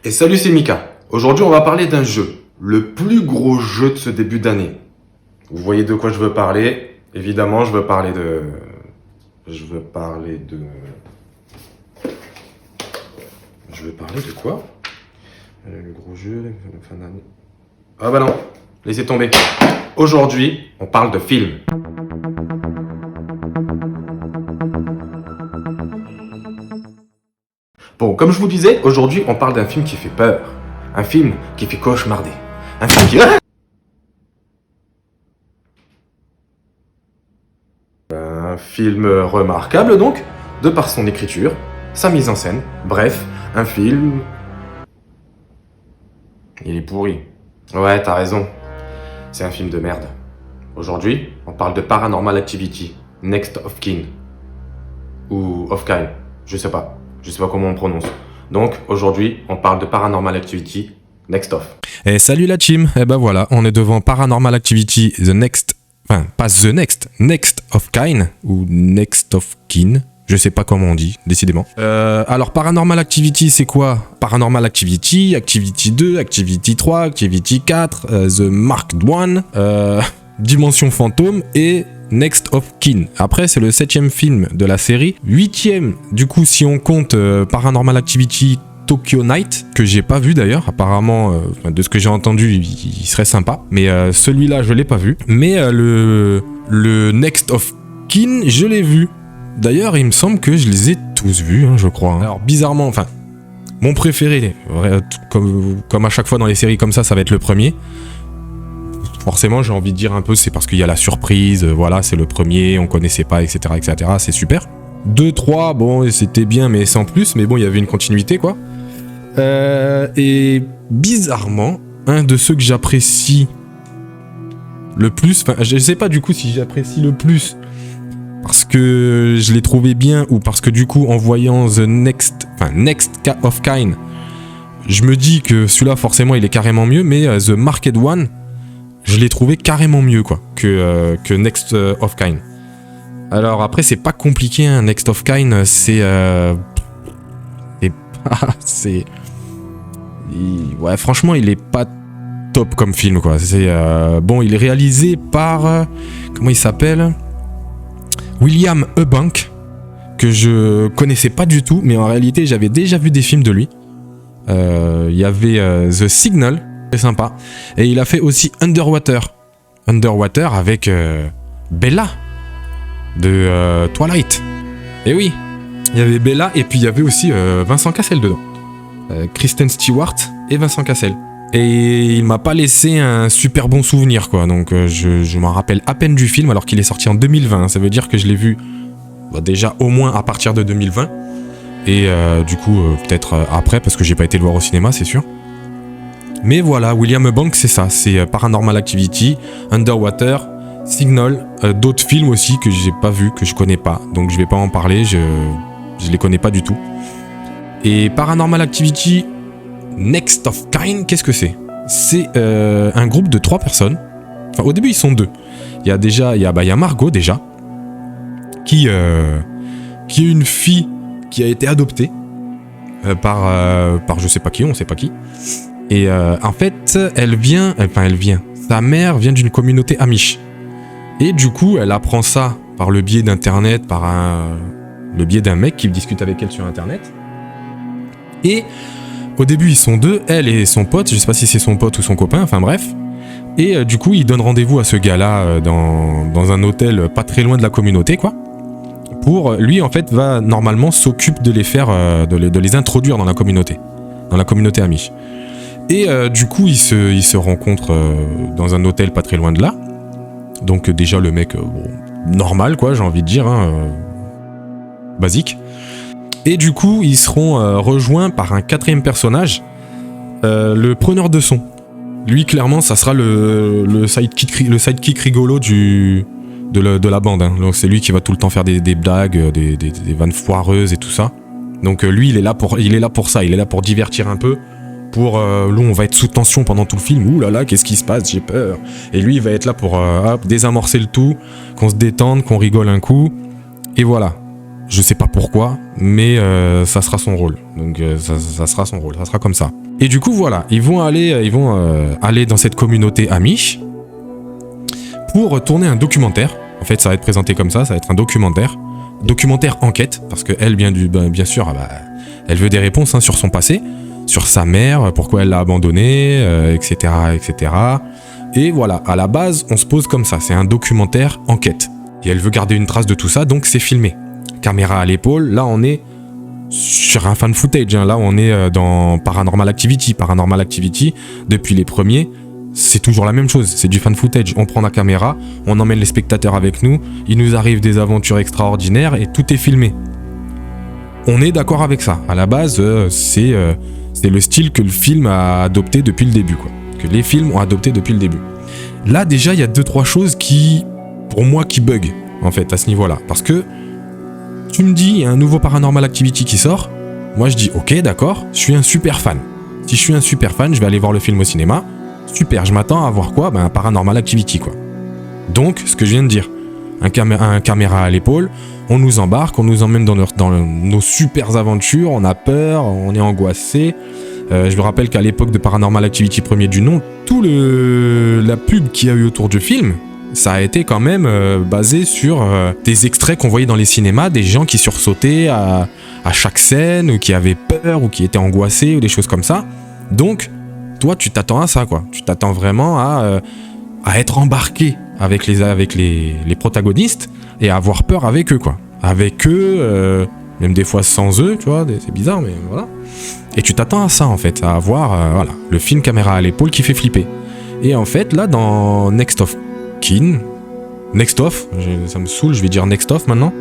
Et salut, c'est Mika. Aujourd'hui, on va parler d'un jeu. Le plus gros jeu de ce début d'année. Vous voyez de quoi je veux parler? Évidemment, je veux parler de... Je veux parler de quoi? Le gros jeu, la fin d'année... Ah bah non, laissez tomber. Aujourd'hui, on parle de film. Bon, comme je vous disais, aujourd'hui, on parle d'un film qui fait peur. Un film qui fait cauchemarder. Un film qui... Un film remarquable, donc, de par son écriture, sa mise en scène. Bref, un film... Il est pourri. Ouais, t'as raison. C'est un film de merde. Aujourd'hui, on parle de Paranormal Activity, Next of Kin. Ou of Kind, je sais pas comment on prononce. Donc, aujourd'hui, on parle de Paranormal Activity, Next of. Et salut la team, et ben voilà, on est devant Paranormal Activity, The Next... Enfin, pas The Next, Next of Kind, ou Next of Kin, je sais pas comment on dit, décidément. Alors, Paranormal Activity, c'est quoi? Paranormal Activity, Activity 2, Activity 3, Activity 4, The Marked One, Dimension Fantôme et Next of Kin. Après, c'est le 7e film de la série. 8e, du coup, si on compte Paranormal Activity Tokyo Night, que j'ai pas vu d'ailleurs. Apparemment, de ce que j'ai entendu, il serait sympa. Mais celui-là, je l'ai pas vu. Mais le Next of Kin, je l'ai vu. D'ailleurs, il me semble que je les ai tous vus, hein, je crois. Alors, bizarrement, enfin, mon préféré, comme à chaque fois dans les séries comme ça va être le premier. Forcément, j'ai envie de dire un peu, c'est parce qu'il y a la surprise, voilà, c'est le premier, on connaissait pas, etc., etc., c'est super. 2, 3, bon, c'était bien, mais sans plus, mais bon, il y avait une continuité, quoi. Et bizarrement, un de ceux que j'apprécie le plus, enfin, je sais pas du coup si j'apprécie le plus parce que je l'ai trouvé bien ou parce que du coup, en voyant The Next of Kind, je me dis que celui-là, forcément, il est carrément mieux, mais The Marked One, je l'ai trouvé carrément mieux quoi que Next of Kind. Alors après c'est pas compliqué, hein, Next of Kind ouais, franchement il est pas top comme film quoi. C'est bon, il est réalisé par comment il s'appelle, William Eubank, que je connaissais pas du tout, mais en réalité j'avais déjà vu des films de lui. Il y avait The Signal, très sympa. Et il a fait aussi Underwater avec Bella de Twilight. Et oui, il y avait Bella et puis il y avait aussi Vincent Cassel dedans. Kristen Stewart et Vincent Cassel. Et il m'a pas laissé un super bon souvenir quoi. Donc je m'en rappelle à peine du film alors qu'il est sorti en 2020. Ça veut dire que je l'ai vu déjà au moins à partir de 2020. Et du coup peut-être après parce que j'ai pas été le voir au cinéma, c'est sûr. Mais voilà, William Eubank, c'est ça, c'est Paranormal Activity, Underwater, Signal, d'autres films aussi que j'ai pas vus, que je connais pas, donc je vais pas en parler, je les connais pas du tout. Et Paranormal Activity Next of Kind, qu'est-ce que c'est? C'est un groupe de 3 personnes, enfin au début ils sont 2. Il y a Margot déjà, qui est une fille qui a été adoptée par je sais pas qui, on sait pas qui. Et en fait, sa mère vient d'une communauté amish. Et du coup, elle apprend ça par le biais d'internet, le biais d'un mec qui discute avec elle sur internet. Et au début, ils sont 2, elle et son pote, je sais pas si c'est son pote ou son copain, enfin bref. Et du coup, ils donnent rendez-vous à ce gars-là dans un hôtel pas très loin de la communauté, quoi. Pour lui, en fait, va normalement s'occupe de les faire, de les introduire dans la communauté amish. Et du coup, ils se rencontrent dans un hôtel pas très loin de là. Donc déjà le mec, normal quoi, j'ai envie de dire, hein, basique. Et du coup, ils seront rejoints par un 4e personnage, le preneur de son. Lui, clairement, ça sera le sidekick rigolo de la bande. Hein. Donc c'est lui qui va tout le temps faire des blagues, des vannes foireuses et tout ça. Donc lui, il est là pour ça, il est là pour divertir un peu. Pour nous, on va être sous tension pendant tout le film. Ouh là là, qu'est-ce qui se passe? J'ai peur. Et lui, il va être là pour désamorcer le tout, qu'on se détende, qu'on rigole un coup. Et voilà. Je sais pas pourquoi, mais ça sera son rôle. Donc ça sera son rôle. Ça sera comme ça. Et du coup, voilà, ils vont aller dans cette communauté Amish pour tourner un documentaire. En fait, ça va être présenté comme ça va être un documentaire enquête, parce qu'elle, bien sûr, elle veut des réponses hein, sur son passé, sur sa mère, pourquoi elle l'a abandonnée, etc., etc. Et voilà, à la base, on se pose comme ça, c'est un documentaire enquête. Et elle veut garder une trace de tout ça, donc c'est filmé. Caméra à l'épaule, là on est sur un fan footage, hein. Là on est dans Paranormal Activity. Paranormal Activity, depuis les premiers, c'est toujours la même chose, c'est du fan footage. On prend la caméra, on emmène les spectateurs avec nous, il nous arrive des aventures extraordinaires et tout est filmé. On est d'accord avec ça. À la base, c'est le style que le film a adopté depuis le début, quoi. Que les films ont adopté depuis le début. Là déjà, il y a 2-3 choses qui, pour moi, qui bug en fait à ce niveau-là, parce que tu me dis, il y a un nouveau Paranormal Activity qui sort. Moi, je dis, ok, d'accord, je suis un super fan. Si je suis un super fan, je vais aller voir le film au cinéma. Super, je m'attends à voir quoi ? Un Paranormal Activity, quoi. Donc, ce que je viens de dire, un caméra à l'épaule, on nous embarque, on nous emmène dans nos super aventures, on a peur, on est angoissé. Je me rappelle qu'à l'époque de Paranormal Activity premier du nom, la pub qu'il y a eu autour du film, ça a été quand même basé sur des extraits qu'on voyait dans les cinémas, des gens qui sursautaient à chaque scène, ou qui avaient peur, ou qui étaient angoissés, ou des choses comme ça. Donc, toi, tu t'attends à ça, quoi. Tu t'attends vraiment à être embarqué avec les protagonistes et à avoir peur avec eux, quoi. Avec eux, même des fois sans eux, tu vois, c'est bizarre, mais voilà. Et tu t'attends à ça, en fait, à avoir le film caméra à l'épaule qui fait flipper. Et en fait, là, dans Next of, ça me saoule, je vais dire Next of maintenant.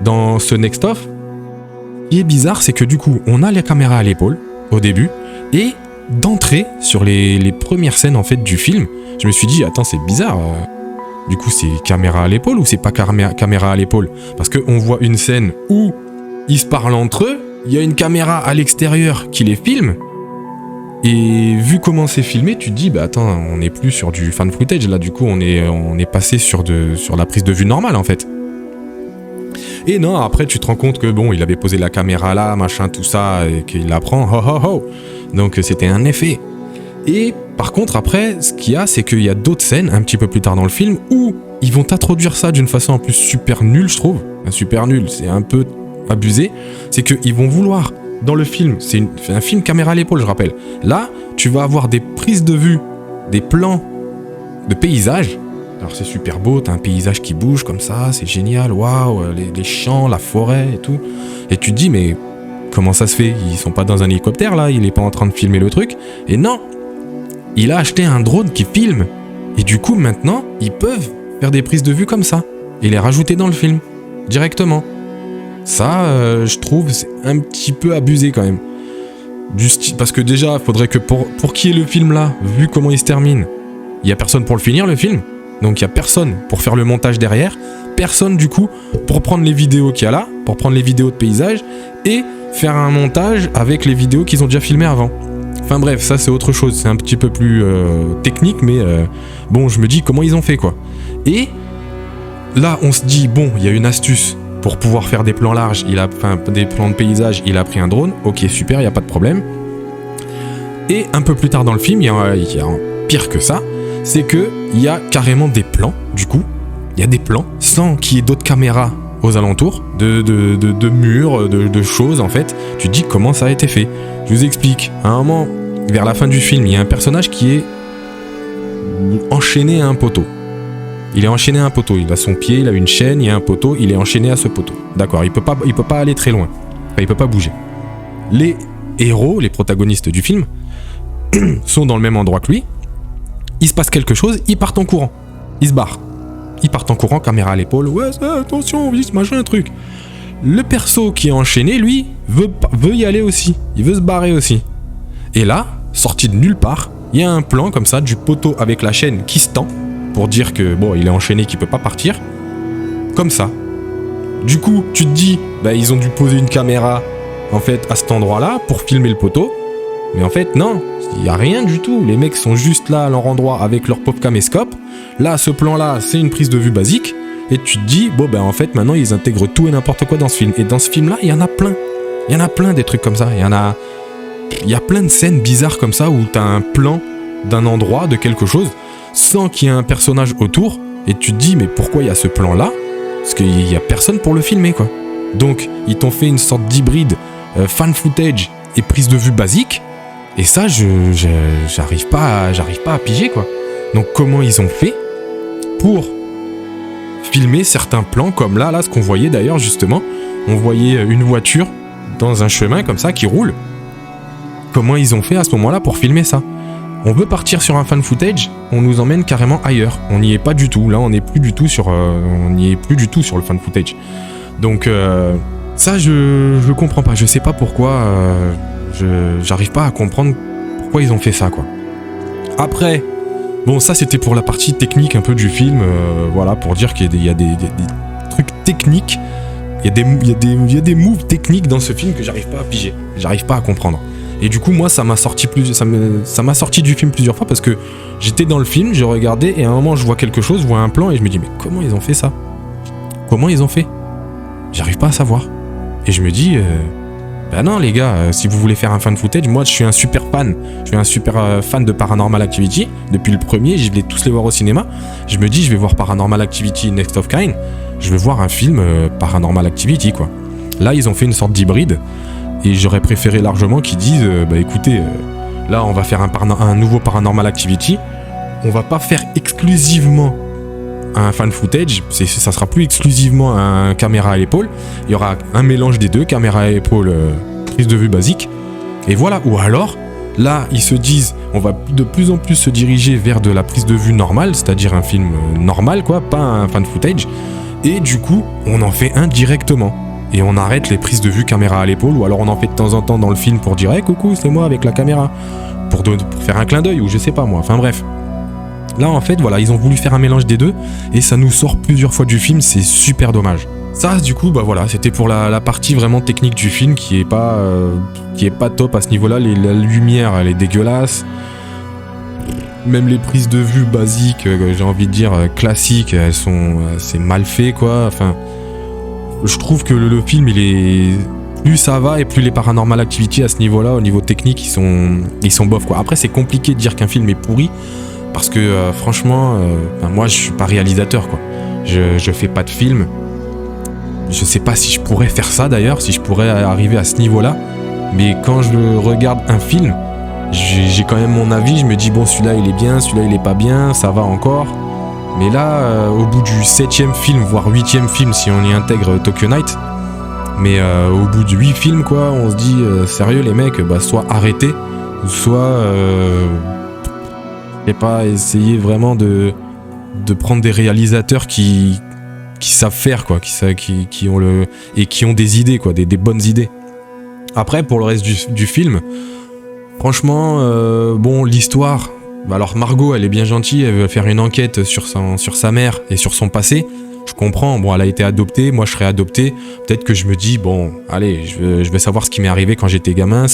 Dans ce Next of, ce qui est bizarre, c'est que du coup, on a la caméra à l'épaule au début, et d'entrée sur les premières scènes en fait du film, je me suis dit attends, c'est bizarre. Du coup, c'est caméra à l'épaule ou c'est pas caméra à l'épaule ? Parce que on voit une scène où ils se parlent entre eux, il y a une caméra à l'extérieur qui les filme. Et vu comment c'est filmé, tu te dis, bah attends, on n'est plus sur du fan footage, là du coup on est passé sur la prise de vue normale en fait. Et non, après tu te rends compte que bon, il avait posé la caméra là, machin, tout ça, et qu'il la prend, ho ho ho. Donc c'était un effet. Et par contre après, ce qu'il y a, c'est qu'il y a d'autres scènes, un petit peu plus tard dans le film, où ils vont t'introduire ça d'une façon en plus super nulle, je trouve. Super nulle, c'est un peu abusé. C'est qu'ils vont vouloir... Dans le film, c'est un film caméra à l'épaule, je rappelle. Là, tu vas avoir des prises de vue, des plans de paysages. Alors c'est super beau, t'as un paysage qui bouge comme ça, c'est génial, waouh, les champs, la forêt et tout. Et tu te dis, mais comment ça se fait ? Ils sont pas dans un hélicoptère là, il est pas en train de filmer le truc. Et non, il a acheté un drone qui filme. Et du coup, maintenant, ils peuvent faire des prises de vue comme ça. Et les rajouter dans le film, directement. Ça, je trouve, c'est un petit peu abusé quand même. Parce que déjà, il faudrait que pour qu'il y ait le film là, vu comment il se termine, il n'y a personne pour le finir le film. Donc il n'y a personne pour faire le montage derrière. Personne du coup pour prendre les vidéos qu'il y a là, pour prendre les vidéos de paysage et faire un montage avec les vidéos qu'ils ont déjà filmées avant. Enfin bref, ça c'est autre chose, c'est un petit peu plus technique, mais bon, je me dis comment ils ont fait quoi. Et là, on se dit, bon, il y a une astuce. Pour pouvoir faire des plans larges, des plans de paysage, il a pris un drone. Ok, super, il n'y a pas de problème. Et un peu plus tard dans le film, il y a pire que ça, c'est qu'il y a carrément des plans, du coup. Il y a des plans sans qu'il y ait d'autres caméras aux alentours, de murs, de choses en fait. Tu te dis comment ça a été fait. Je vous explique. À un moment, vers la fin du film, il y a un personnage qui est enchaîné à un poteau. Il est enchaîné à un poteau, il a son pied, il a une chaîne, il y a un poteau, il est enchaîné à ce poteau. D'accord, il peut pas aller très loin. Enfin, il peut pas bouger. Les héros, les protagonistes du film, sont dans le même endroit que lui. Il se passe quelque chose, ils partent en courant. Ils se barrent. Ils partent en courant, caméra à l'épaule. Ouais, ça, attention, vite, machin, truc. Le perso qui est enchaîné, lui, veut y aller aussi. Il veut se barrer aussi. Et là, sorti de nulle part, il y a un plan comme ça du poteau avec la chaîne qui se tend. Pour dire que bon, il est enchaîné, qu'il peut pas partir. Comme ça. Du coup, tu te dis, bah ils ont dû poser une caméra en fait à cet endroit-là pour filmer le poteau. Mais en fait, non, il y a rien du tout. Les mecs sont juste là à leur endroit avec leur pauvre caméscope. Là, ce plan-là, c'est une prise de vue basique. Et tu te dis, bon ben en fait, maintenant ils intègrent tout et n'importe quoi dans ce film. Et dans ce film-là, il y en a plein. Il y en a plein des trucs comme ça. Il y en a il y a plein de scènes bizarres comme ça où t'as un plan d'un endroit, de quelque chose, sans qu'il y ait un personnage autour, et tu te dis mais pourquoi il y a ce plan là? Parce qu'il y a personne pour le filmer quoi. Donc ils t'ont fait une sorte d'hybride fan footage et prise de vue basique, et ça j'arrive pas à piger quoi. Donc comment ils ont fait pour filmer certains plans comme là ce qu'on voyait d'ailleurs justement, on voyait une voiture dans un chemin comme ça qui roule. Comment ils ont fait à ce moment-là pour filmer ça? On veut partir sur un fan footage, on nous emmène carrément ailleurs. On n'y est pas du tout. Là, on n'y est plus du tout sur le fan footage. Donc ça, je comprends pas. Je sais pas pourquoi. J'arrive pas à comprendre pourquoi ils ont fait ça, quoi. Après, bon, ça c'était pour la partie technique un peu du film. Voilà, pour dire qu'il y a des trucs techniques. Il y a des moves techniques dans ce film que j'arrive pas à piger. J'arrive pas à comprendre. Et du coup, moi, ça m'a sorti du film plusieurs fois parce que j'étais dans le film, je regardais et à un moment, je vois quelque chose, je vois un plan et je me dis mais comment ils ont fait ça? Comment ils ont fait? J'arrive pas à savoir. Et je me dis bah non les gars, si vous voulez faire un fan footage, moi je suis un super fan. Je suis un super fan de Paranormal Activity. Depuis le premier, je voulais tous les voir au cinéma. Je me dis je vais voir Paranormal Activity Next of Kind. Je vais voir un film Paranormal Activity quoi. Là, ils ont fait une sorte d'hybride. Et j'aurais préféré largement qu'ils disent bah écoutez, là on va faire un nouveau Paranormal Activity, on va pas faire exclusivement un fan footage, ça sera plus exclusivement un caméra à l'épaule, il y aura un mélange des deux, caméra à l'épaule, prise de vue basique, et voilà. Ou alors, là ils se disent on va de plus en plus se diriger vers de la prise de vue normale, c'est-à-dire un film normal quoi, pas un fan footage, et du coup on en fait un directement. Et on arrête les prises de vue caméra à l'épaule, ou alors on en fait de temps en temps dans le film pour dire hey, coucou, c'est moi avec la caméra, pour faire un clin d'œil, ou je sais pas moi, enfin bref. Là en fait, voilà, ils ont voulu faire un mélange des deux, et ça nous sort plusieurs fois du film, c'est super dommage. Ça, du coup, bah voilà, c'était pour la partie vraiment technique du film qui est pas top à ce niveau-là. La lumière, elle est dégueulasse. Même les prises de vue basiques, j'ai envie de dire classiques, c'est mal fait quoi, enfin... Je trouve que le film, plus ça va et plus les Paranormal Activity à ce niveau-là, au niveau technique, ils sont bof quoi. Après, c'est compliqué de dire qu'un film est pourri parce que franchement, moi, je suis pas réalisateur quoi. Je fais pas de film. Je sais pas si je pourrais faire ça d'ailleurs, si je pourrais arriver à ce niveau-là. Mais quand je regarde un film, j'ai quand même mon avis. Je me dis bon, celui-là il est bien, celui-là il est pas bien, ça va encore. Mais là, au bout du 7e film, voire 8e film, si on y intègre Tokyo Night, mais au bout de 8 films, quoi, on se dit, sérieux les mecs, bah, soit arrêtez, soit, je sais pas, essayer vraiment de prendre des réalisateurs qui savent faire, quoi, qui ont des idées, quoi, des bonnes idées. Après, pour le reste du film, franchement, bon, l'histoire... Alors Margot, elle est bien gentille, elle veut faire une enquête sur sa mère et sur son passé. Je comprends, bon, elle a été adoptée, moi je serais adopté. Peut-être que je me dis, bon, allez, je vais savoir ce qui m'est arrivé quand j'étais gamin,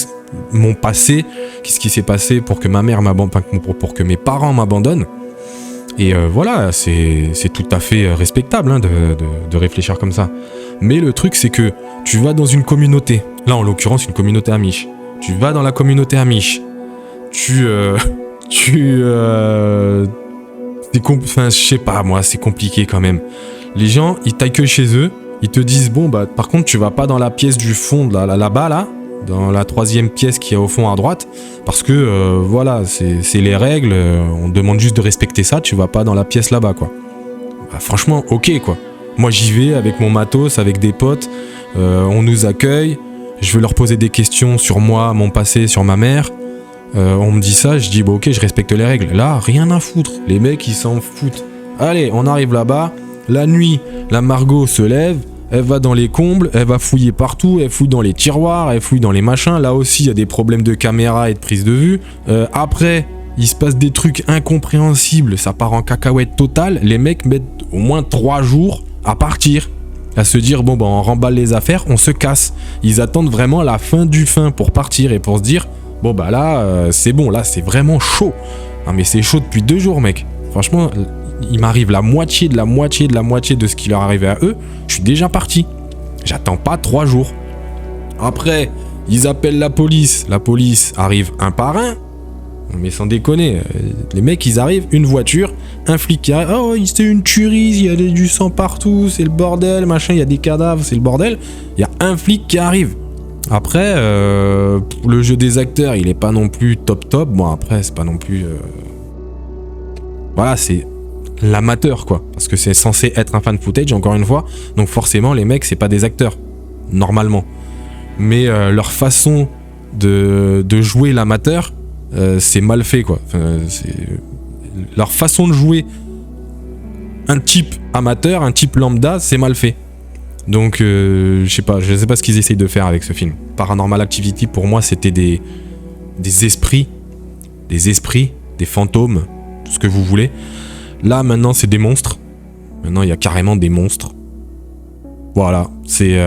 mon passé, qu'est-ce qui s'est passé pour que ma mère m'abandonne, pour que mes parents m'abandonnent. Et voilà, c'est tout à fait respectable hein, de réfléchir comme ça. Mais le truc, c'est que tu vas dans une communauté, là en l'occurrence une communauté amish. Tu vas dans la communauté amish, enfin, je sais pas, moi, c'est compliqué quand même. Les gens, ils t'accueillent chez eux, ils te disent, bon, bah, par contre, tu vas pas dans la pièce du fond, là-bas, là, dans la 3e pièce qui est au fond à droite, parce que, voilà, c'est les règles, on demande juste de respecter ça, tu vas pas dans la pièce là-bas, quoi. Bah, franchement, ok, quoi. Moi, j'y vais avec mon matos, avec des potes, on nous accueille, je vais leur poser des questions sur moi, mon passé, sur ma mère. On me dit ça, je dis bah ok, je respecte les règles. Là, rien à foutre. Les mecs, ils s'en foutent. Allez, on arrive là-bas. La nuit, la Margot se lève, elle va dans les combles, elle va fouiller partout, elle fouille dans les tiroirs, elle fouille dans les machins. Là aussi, il y a des problèmes de caméra et de prise de vue. Après, il se passe des trucs incompréhensibles, ça part en cacahuète totale. Les mecs mettent au moins 3 jours à partir. À se dire, bon, bah, on remballe les affaires, on se casse. Ils attendent vraiment la fin du fin pour partir et pour se dire... Bon bah là, c'est bon, là c'est vraiment chaud. Non mais c'est chaud depuis 2 jours mec. Franchement, il m'arrive la moitié de ce qui leur arrivait à eux. Je suis déjà parti. J'attends pas 3 jours. Après, Ils appellent la police arrive un par un. Mais sans déconner, les mecs ils arrivent, une voiture, un flic qui arrive, oh c'était une tuerie, il y a du sang partout, c'est le bordel, machin, il y a des cadavres, c'est le bordel. Il y a un flic qui arrive. Après, le jeu des acteurs, il est pas non plus top. Bon après, c'est pas non plus... Voilà, c'est l'amateur quoi, parce que c'est censé être un fan footage, encore une fois. Donc forcément, les mecs, c'est pas des acteurs, normalement. Mais leur façon de jouer l'amateur... c'est mal fait quoi. Enfin, leur façon de jouer un type amateur, un type lambda, c'est mal fait. Donc je sais pas ce qu'ils essayent de faire avec ce film. Paranormal Activity pour moi c'était des esprits, des fantômes, tout ce que vous voulez. Là maintenant c'est des monstres. Maintenant il y a carrément des monstres. Voilà, c'est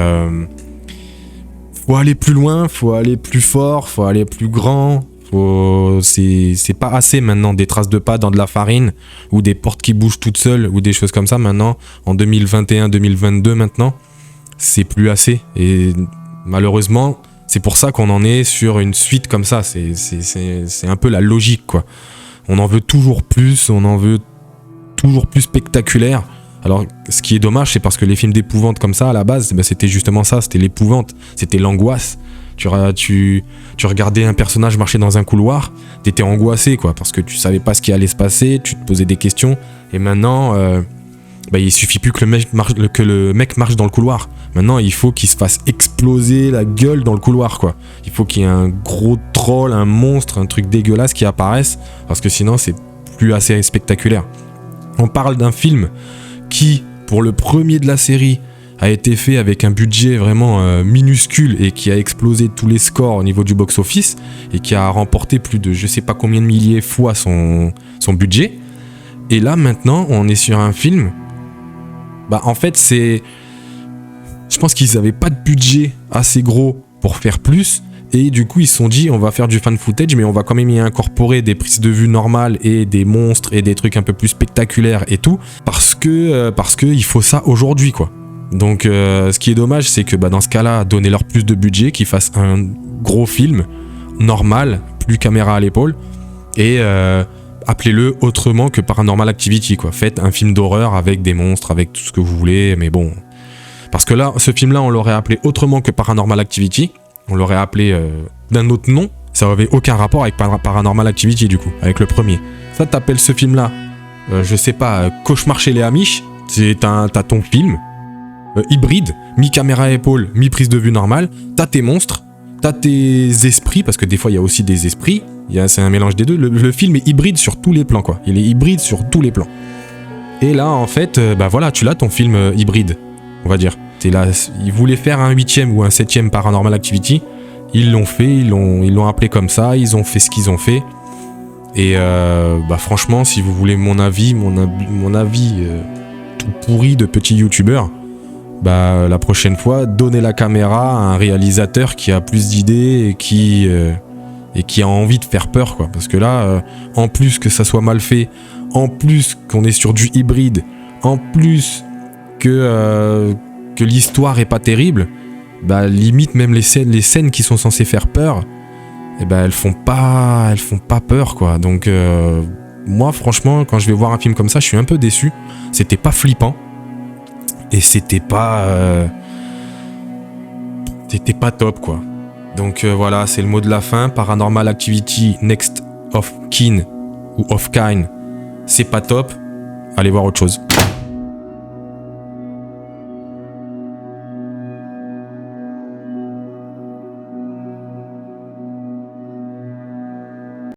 faut aller plus loin, faut aller plus fort, faut aller plus grand. C'est pas assez maintenant des traces de pas dans de la farine ou des portes qui bougent toutes seules ou des choses comme ça maintenant en 2021-2022 maintenant c'est plus assez et malheureusement c'est pour ça qu'on en est sur une suite comme ça, c'est un peu la logique quoi. On en veut toujours plus, on en veut toujours plus spectaculaire. Alors ce qui est dommage c'est parce que les films d'épouvante comme ça à la base c'était justement ça, c'était l'épouvante, c'était l'angoisse. Tu regardais un personnage marcher dans un couloir, t'étais angoissé quoi, parce que tu savais pas ce qui allait se passer, tu te posais des questions, et maintenant, il suffit plus que le mec marche dans le couloir. Maintenant, il faut qu'il se fasse exploser la gueule dans le couloir quoi. Il faut qu'il y ait un gros troll, un monstre, un truc dégueulasse qui apparaisse, parce que sinon c'est plus assez spectaculaire. On parle d'un film qui, pour le premier de la série, a été fait avec un budget vraiment minuscule et qui a explosé tous les scores au niveau du box-office et qui a remporté plus de je sais pas combien de milliers fois son budget. Et là maintenant on est sur un film, en fait c'est... Je pense qu'ils avaient pas de budget assez gros pour faire plus et du coup ils se sont dit on va faire du fan footage mais on va quand même y incorporer des prises de vue normales et des monstres et des trucs un peu plus spectaculaires et tout parce que il faut ça aujourd'hui quoi. Donc ce qui est dommage c'est que dans ce cas-là, donnez-leur plus de budget, qu'ils fassent un gros film normal, plus caméra à l'épaule, et appelez-le autrement que Paranormal Activity quoi. Faites un film d'horreur avec des monstres, avec tout ce que vous voulez, mais bon. Parce que là, ce film-là, on l'aurait appelé autrement que Paranormal Activity, on l'aurait appelé d'un autre nom, ça n'avait aucun rapport avec Paranormal Activity du coup, avec le premier. Ça t'appelles ce film-là, je sais pas, Cauchemar chez les Amish, t'as ton film, hybride, mi-caméra à épaule, mi-prise de vue normale, t'as tes monstres, t'as tes esprits, parce que des fois il y a aussi des esprits, c'est un mélange des deux, le film est hybride sur tous les plans quoi, il est hybride sur tous les plans. Et là en fait, voilà, tu l'as ton film hybride, on va dire. Là, ils voulaient faire un 8e ou un 7e Paranormal Activity, ils l'ont fait, ils l'ont appelé comme ça, ils ont fait ce qu'ils ont fait, et franchement si vous voulez mon avis tout pourri de petit youtubeur, la prochaine fois, donnez la caméra à un réalisateur qui a plus d'idées et qui a envie de faire peur quoi. Parce que là, en plus que ça soit mal fait, en plus qu'on est sur du hybride, en plus que l'histoire est pas terrible, limite même les scènes qui sont censées faire peur, elles font pas peur quoi. Donc moi franchement, quand je vais voir un film comme ça, je suis un peu déçu. C'était pas flippant. Et c'était pas top quoi. Donc voilà, c'est le mot de la fin. Paranormal Activity Next of Kin ou of Kind, c'est pas top. Allez voir autre chose.